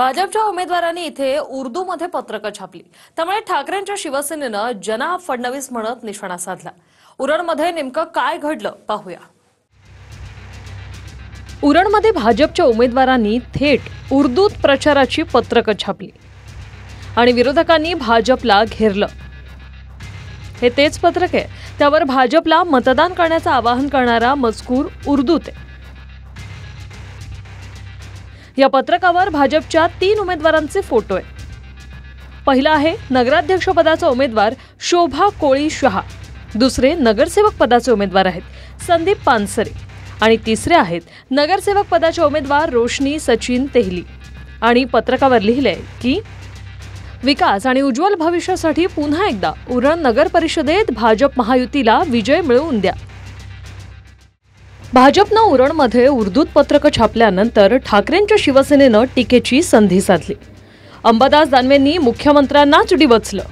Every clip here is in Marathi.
भाजपच्या उमेदवारांनी इथे उर्दूमध्ये पत्रकं छापली। त्यामुळे ठाकरेंच्या शिवसेनेनं जनाब फडणवीस म्हणत निशाणा साधला। उरणमध्ये नेमकं काय घडलं पाहूया। उरणमध्ये भाजपच्या उमेदवारांनी थेट उर्दूत प्रचाराची पत्रकं छापली आणि विरोधकांनी भाजपला घेरलं। हे तेच पत्रक आहे, त्यावर भाजपला मतदान करण्याचं आवाहन करणारा मजकूर उर्दूत आहे। या पत्रकावर भाजपच्या 3 उमेदवारांचे फोटो आहेत। पहिला आहे नगराध्यक्ष पदाचा उमेदवार शोभा कोळी शहा, दुसरे नगरसेवक पदाचे उमेदवार आहेत संदीप पानसरे आणि तिसरे आहेत नगरसेवक पदाचे उमेदवार रोशनी सचिन तेहली। आणि पत्रकावर लिहिलंय की विकास आणि उज्ज्वल भविष्यासाठी पुन्हा एकदा उरण नगर परिषदेत भाजप महायुतीला विजय मिळवून द्या। भाजपनं उरणमध्ये उर्दूत पत्रकं छापल्यानंतर ठाकरेंच्या शिवसेनेनं टीकेची संधी साधली। अंबादास दानवेंनी मुख्यमंत्र्यांनाच डिवचलं।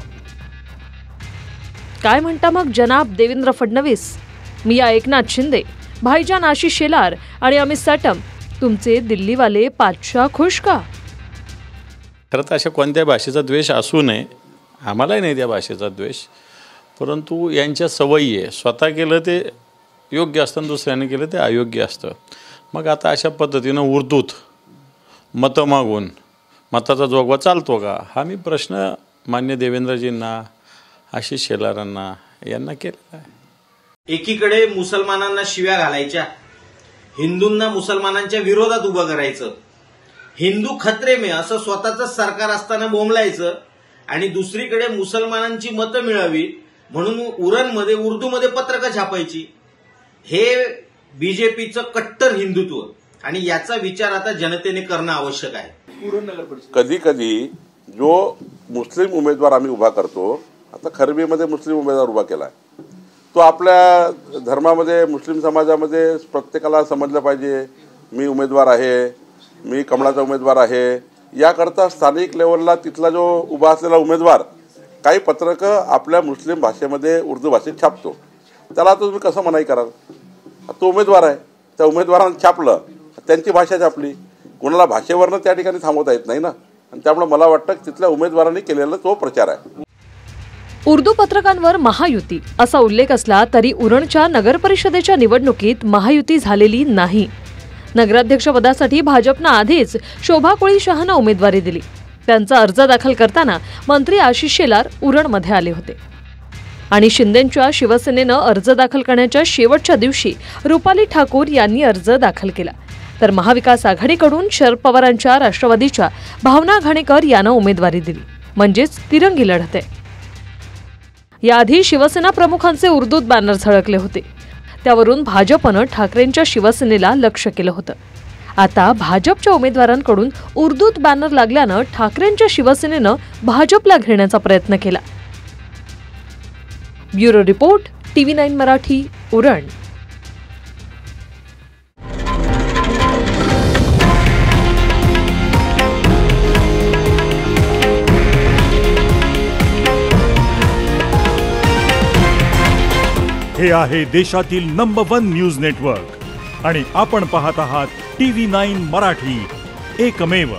काय म्हणता मग जनाब देवेंद्र फडणवीस? मिया एकनाथ शिंदे, भाईजान आशिष शेलार आणि अमित साटम, तुमचे दिल्लीवाले पातशाह खुश का? खरं तर अशा कोणत्या भाषेचा द्वेष असू नये, आम्हालाही नाही त्या भाषेचा द्वेष, परंतु यांच्या सवयी आहे, स्वतः केलं ते योग्य असतं, दुसऱ्याने केलं ते अयोग्य असतं। मग आता अशा पद्धतीनं उर्दूत मतं मागून मताचा जोगवा चालतो का, हा मी प्रश्न मान्य देवेंद्रजींना, आशिष शेलारांना यांना केलेला आहे। एकीकडे मुसलमानांना शिव्या घालायच्या, हिंदूंना मुसलमानांच्या विरोधात उभं करायचं, हिंदू खत्रे में असं स्वतःचं सरकार असताना बोंबलायचं, आणि दुसरीकडे मुसलमानांची मतं मिळावी म्हणून उरणमध्ये उर्दूमध्ये पत्रकं छापायची। हे बीजेपीचं कट्टर हिंदुत्व, आणि याचा विचार आता जनतेने करणं आवश्यक आहे। कधी कधी जो मुस्लिम उमेदवार आम्ही उभा करतो, आता खरबीमध्ये मुस्लिम उमेदवार उभा केलाय, तो आपल्या धर्मामध्ये मुस्लिम समाजामध्ये प्रत्येकाला समजलं पाहिजे मी उमेदवार आहे, मी कमळाचा उमेदवार आहे। याकरता स्थानिक लेवलला तिथला जो उभा असलेला उमेदवार काही पत्रकं आपल्या मुस्लिम भाषेमध्ये उर्दू भाषेत छापतो, त्याला तुम्ही कसं मनाई कराल? तो उमेदवार आहे, त्या उमेदवारानं छापलं, त्यांची भाषा छापली, कोणाला भाषेवरनं त्या ठिकाणी थांबवता येत नाही ना। आणि त्यामुळे मला वाटतं की तिथल्या उमेदवारांनी केलेला तो प्रचार आहे। उर्दू पत्रकांवर महायुती असा उल्लेख असला तरी उरणच्या नगर परिषदेच्या निवडणुकीत महायुती झालेली नाही। नगराध्यक्ष पदासाठी भाजपनं आधीच शोभा कोळी शहांना उमेदवारी दिली। त्यांचा अर्ज दाखल करताना मंत्री आशिष शेलार उरणमध्ये आले होते आणि शिंदेंच्या शिवसेनेनं अर्ज दाखल करण्याच्या शेवटच्या दिवशी रुपाली ठाकूर यांनी अर्ज दाखल केला, तर महाविकास आघाडीकडून शरद पवारांच्या राष्ट्रवादीच्या भावना घाणेकर यांना उमेदवारी दिली, म्हणजेच तिरंगी लढत आहे। याआधी शिवसेना प्रमुखांचे उर्दूत बॅनर झळकले होते, त्यावरून भाजपनं ठाकरेंच्या शिवसेनेला लक्ष केलं होतं। आता भाजपच्या उमेदवारांकडून उर्दूत बॅनर लागल्यानं ठाकरेंच्या शिवसेनेनं भाजपला घेण्याचा प्रयत्न केला। Bureau report, TV9 Marathi, Uran. हे आहे देशातील नंबर 1 न्यूज नेटवर्क आणि आपण पाहत आहात TV9 मराठी, एकमेव।